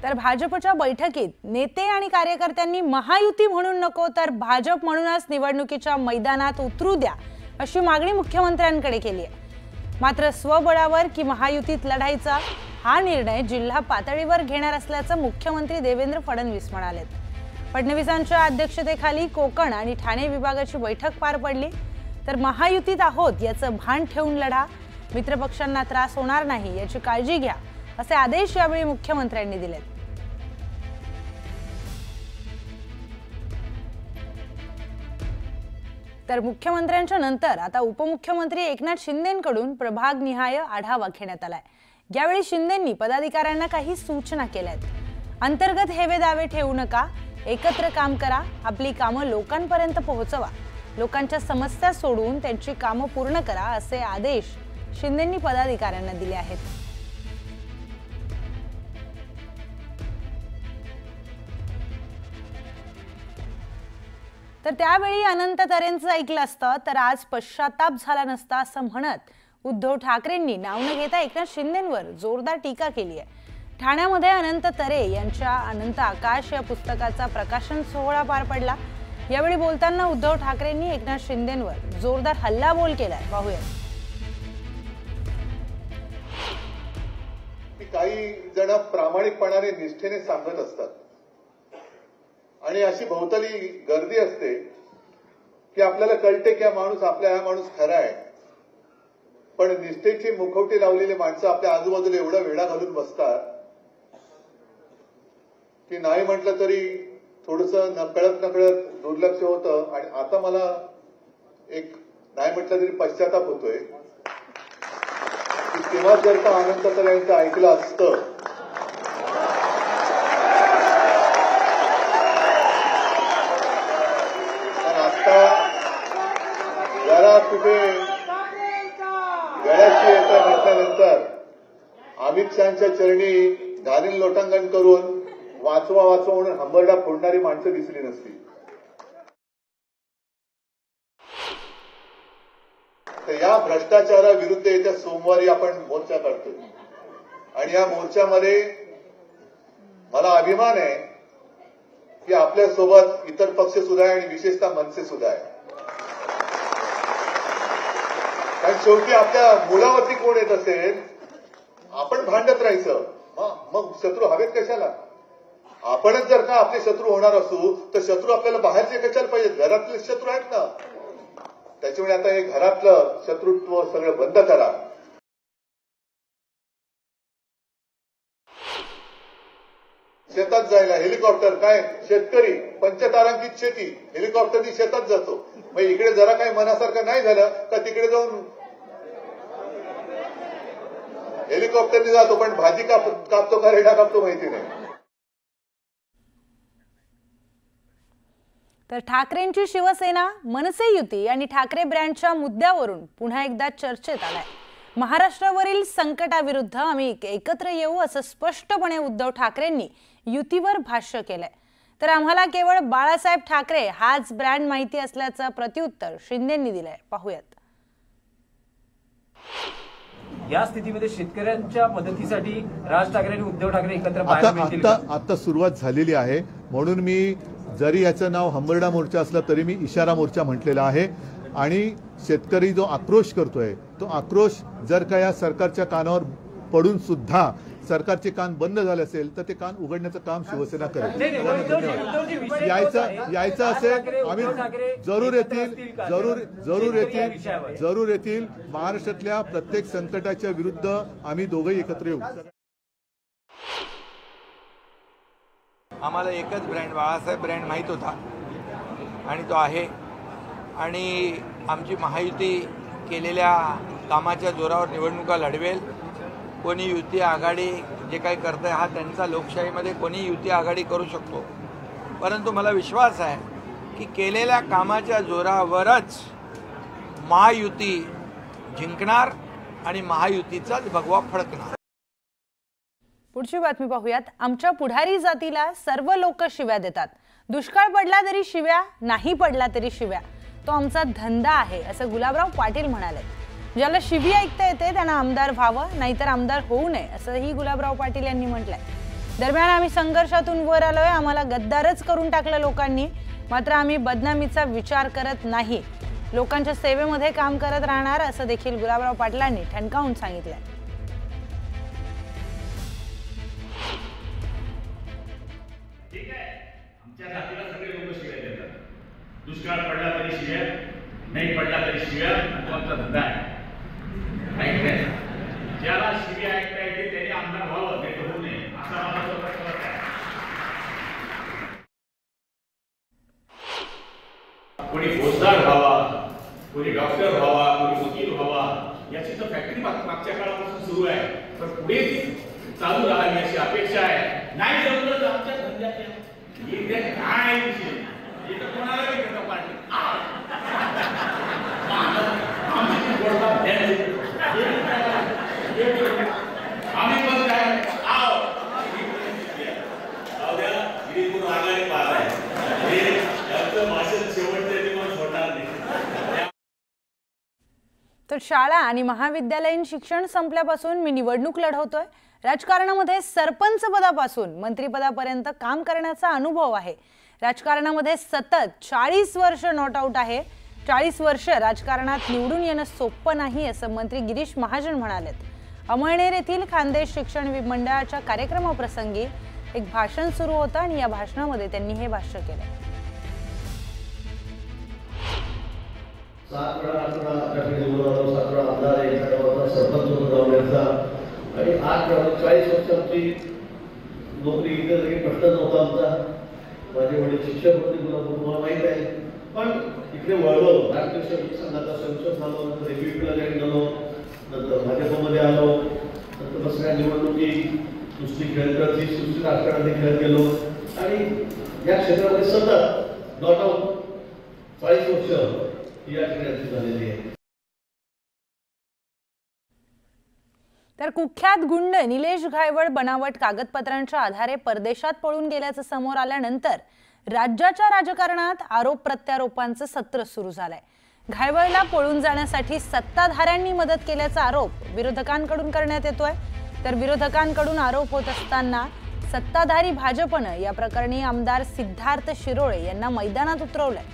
तर भाजपच्या बैठकीत नेते आणि कार्यकर्त्यांनी महायुती म्हणून नको तर भाजप म्हणूनच निवडणुकीच्या मैदानात उतरू द्या अशी मागणी मुख्यमंत्र्यांकडे केली आहे। मात्र स्वबळावर की महायुतीत लढायचा हा निर्णय जिल्हा पातळीवर घेणार असल्याचं मुख्यमंत्री देवेंद्र फडणवीस म्हणाले। फडणवीसांच्या अध्यक्षतेखाली कोकण आणि ठाणे विभागाची बैठक पार पडली। तर महायुतीत आहोत याचं भान ठेवून लढा, मित्रपक्षांना त्रास होणार नाही याची काळजी घ्या असे आदेश यावेळी मुख्यमंत्र्यांनी दिले। तर मुख्यमंत्र्यांच्या नंतर आता उपमुख्यमंत्री एकनाथ शिंदेंकडून प्रभागनिहाय आढावा घेण्यात आलाय। यावेळी शिंदेंनी पदाधिकाऱ्यांना काही सूचना केल्यात। अंतर्गत हेवे दावे ठेवू नका, एकत्र काम करा, आपली कामं लोकांपर्यंत पोहोचवा, लोकांच्या समस्या सोडून त्यांची कामं पूर्ण करा असे आदेश शिंदेंनी पदाधिकाऱ्यांना दिले आहेत। तर त्यावेळी अनंत तरेंचं ऐकलं असतं तर आज पश्चाताप झाला नसता असं म्हणत उद्धव ठाकरेंनी नाव न घेता एकनाथ शिंदेंवर जोरदार टीका केली आहे। ठाण्यामध्ये अनंत तरे यांच्या अनंत आकाश या पुस्तकाचा प्रकाशन सोहळा पार पडला। यावेळी बोलताना उद्धव ठाकरेंनी एकनाथ शिंदेंवर जोरदार हल्लाबोल केलाय, पाहूया। काही जण प्रामाणिकपणाने निष्ठेने सांगत असतात आणि अशी भोवताली गर्दी असते की आपल्याला कळते की हा माणूस खरा आहे, पण निष्ठेची मुखवटी लावलेली माणसं आपल्या आजूबाजूला एवढा वेढा घालून बसतात की नाही म्हटलं तरी थोडंसं नकळत दुर्लक्ष होतं। आणि आता मला एक नाही म्हटलं तरी पश्चाताप होतोय की तेव्हा जर का अनंत तरे यांचं ऐकलं असतं पण आता जरा कुठे गळ्याची येता म्हटल्यानंतर अमित शहाच्या चरणी घालीन लोटांगण करून वाचवा म्हणून हंबरडा फोडणारी माणसं दिसली नसती। तर या भ्रष्टाचाराविरुद्ध येत्या सोमवारी आपण मोर्चा काढतोय आणि या मोर्चामध्ये मला अभिमान आहे की आपल्यासोबत इतर पक्ष सुद्धा आहे आणि विशेषतः मनसे सुद्धा आहे। कारण शेवटी आपल्या मुलावरती कोण येत असेल आपण भांडत राहायचं, मग शत्रू हवेत कशाला? आपणच जर का आपले शत्रू होणार असू तर शत्रू आपल्याला बाहेरचे कशाला पाहिजे? घरातले शत्रू आहेत ना। त्याच्यामुळे आता हे घरातलं शत्रुत्व सगळं बंद करा। शेतात जायला हेलिकॉप्टर काय शेतकरी पंचतारांकित शेती हेलिकॉप्टरनी शेतात जातो, मग इकडे जरा काही मनासारखं नाही झालं का तिकडे जाऊन हेलिकॉप्टरने जातो, पण भाजी कापतो का रेडा कापतो माहिती नाही। तर ठाकरेंची शिवसेना, मनसे युती आणि ठाकरे ब्रँडच्या मुद्द्यावरून पुन्हा एकदा चर्चेत आलाय। महाराष्ट्रावरील संकटाविरुद्ध आम्ही एकत्र येऊ असं स्पष्टपणे उद्धव ठाकरेंनी युतीवर भाष्य केलंय। तर आम्हाला केवळ बाळासाहेब ठाकरे हाच ब्रँड माहिती असल्याचं प्रत्युत्तर शिंदेंनी दिलंय, पाहूयात। या स्थितीमध्ये शेतकऱ्यांच्या मदतीसाठी राज ठाकरे आणि उद्धव ठाकरे एकत्र पाहायला मिळतील का? आता सुरुवात झालेली आहे, म्हणून मी जरी याचं नाव हंबरडा मोर्चा असलं तरी मी इशारा मोर्चा म्हटलेला आहे। आणि शेतकरी जो आक्रोश करतोय तो आक्रोश जर का या सरकारच्या कानावर पडून सुद्धा सरकारचे कान बंद झाले असेल तर ते कान उघडण्याचं काम शिवसेना करेल। यायचं असेल आम्ही जरूर येतील। महाराष्ट्रातल्या प्रत्येक संकटाच्या विरुद्ध आम्ही दोघंही एकत्र येऊ। आम्हाला एकच ब्रँड बाळासाहेब ब्रँड माहीत होता आणि तो आहे, आणि आमची महायुती केलेल्या कामाच्या जोरावर निवडणुका लढवेल। कोणी युती आघाडी जे काही करतंय हा त्यांचा, लोकशाहीमध्ये कोणी युती आघाडी करू शकतो, परंतु मला विश्वास आहे की केलेल्या कामाच्या जोरावरच महायुती जिंकणार आणि महायुतीचाच भगवा फडकणार। पुढची बातमी पाहूयात। आमच्या पुढारी जातीला सर्व लोक शिव्या देतात, दुष्काळ पडला तरी शिव्या, नाही पडला तरी शिव्या, तो आमचा धंदा आहे असं गुलाबराव पाटील म्हणाले। ज्याला शिवी ऐकता येते त्यांना आमदार व्हावं, नाहीतर आमदार होऊ नये असंही गुलाबराव पाटील यांनी म्हटलंय। दरम्यान आम्ही संघर्षातून वर आलोय, आम्हाला गद्दारच करून टाकलं लोकांनी, मात्र आम्ही बदनामीचा विचार करत नाही, लोकांच्या सेवेमध्ये काम करत राहणार असं देखील गुलाबराव पाटलांनी ठणकावून सांगितलंय. ठीक आहे, आमच्या जातीला सगळे लोक शिव्या देतात. दुष्काळ पडला तरी शिव्या, नाही पडला तरी शिव्या, आमचा धंदा आहे. ज्याला शिव्या ऐकता येते त्याने आमदार व्हावं, ते होऊ नये असा माझा प्रश्न आहे. कोणी फौजदार व्हावा, कोणी डॉक्टर व्हावा, कोणी वकील व्हावा, याची तर फॅक्टरी मागच्या काळापासून सुरू आहे, पण पुढे ती चालू राहावी अशी अपेक्षा आहे. नाही जमलं तर आमच्या धंद्यात काय विषय इथं कोणाला पार्टी आम्ही पण काय आघाडी पास आहे भाषण शेवटचे दिवस होणार नाही. तर शाळा आणि महाविद्यालयीन शिक्षण संपल्यापासून मी निवडणूक लढवतोय. राजकारणामध्ये सरपंच पदापासून मंत्रिपदापर्यंत काम करण्याचा अनुभव आहे. राजकारणामध्ये सतत 40 वर्ष नॉट आउट आहे. 40 वर्ष राजकारणात निवडून येणं सोपं नाही असं मंत्री गिरीश महाजन म्हणालेत. अमळनेर येथील खानदेश शिक्षण मंडळाच्या कार्यक्रमाप्रसंगी एक भाषण सुरू होतं आणि या भाषणामध्ये त्यांनी हे भाष्य केलं. 7 वेळा आपल्याकडे निवडून आलो, 7 वेळा आमदार, एखादा वर्षात सरपंच होऊन जाण्याचा आणि 8 वेळा 40 वर्षांची नोकरी इथे तरी प्रश्न नव्हता आमचा. माझे वडील शिक्षक होते, तुम्हाला माहीत आहे. पण इकडे वळलो, भारतीय सैनिक संघाचा संसद झालो, नंतर एबीपीला जॉईन झालो, नंतर भाजपमध्ये आलो, नंतर दुसऱ्या निवडणुकी दुसरी खेळत दुसरी राजकारणामध्ये खेळत गेलो आणि या क्षेत्रामध्ये सतत नॉट आउट 40 वर्ष या ठिकाणी झालेली आहे. तर कुख्यात गुंड निलेश घायवळ बनावट कागदपत्रांच्या आधारे परदेशात पळून गेल्याचं समोर आल्यानंतर राज्याच्या राजकारणात आरोप प्रत्यारोपांचं सत्र सुरू झालंय. घायवळला पळून जाण्यासाठी सत्ताधाऱ्यांनी मदत केल्याचा आरोप विरोधकांकडून करण्यात येतोय. तर विरोधकांकडून आरोप होत असताना सत्ताधारी भाजपनं या प्रकरणी आमदार सिद्धार्थ शिरोळे यांना मैदानात उतरवलंय.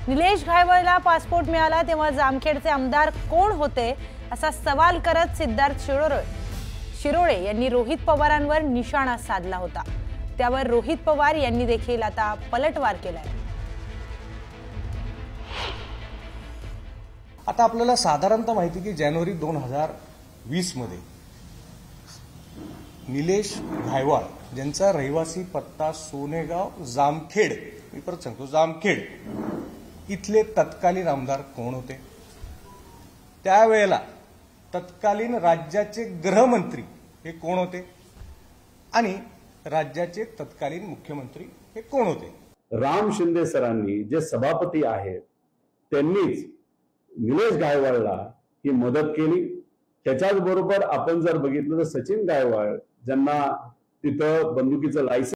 निलेश घायवळला पासपोर्ट मिळाला तेव्हा जामखेडचे आमदार कोण होते असा सवाल करत सिद्धार्थ शिरोळे यांनी रोहित पवारांवर निशाणा साधला होता. त्यावर रोहित पवार यांनी देखील आता पलटवार केलाय. आता आपल्याला साधारणतः माहिती की जानेवारी 2020 मध्ये निलेश घायवळ ज्यांचा रहिवासी पत्ता सोनेगाव जामखेड, मी परत सांगतो जामखेड, इथले तत्कालीन आमदार कोण होते? त्यावेळेला तत्कालीन राज्याचे गृहमंत्री हे कोण होते आणि राज्याचे तत्कालीन मुख्यमंत्री हे कोण होते? राम शिंदे सरांनी जे सभापती आहेत त्यांनीच निलेश घायवळला ही मदत केली. त्याच्याच बरोबर आपण जर बघितलं तर सचिन घायवळ ज्यांना तिथं बंदुकीचं लायसन्स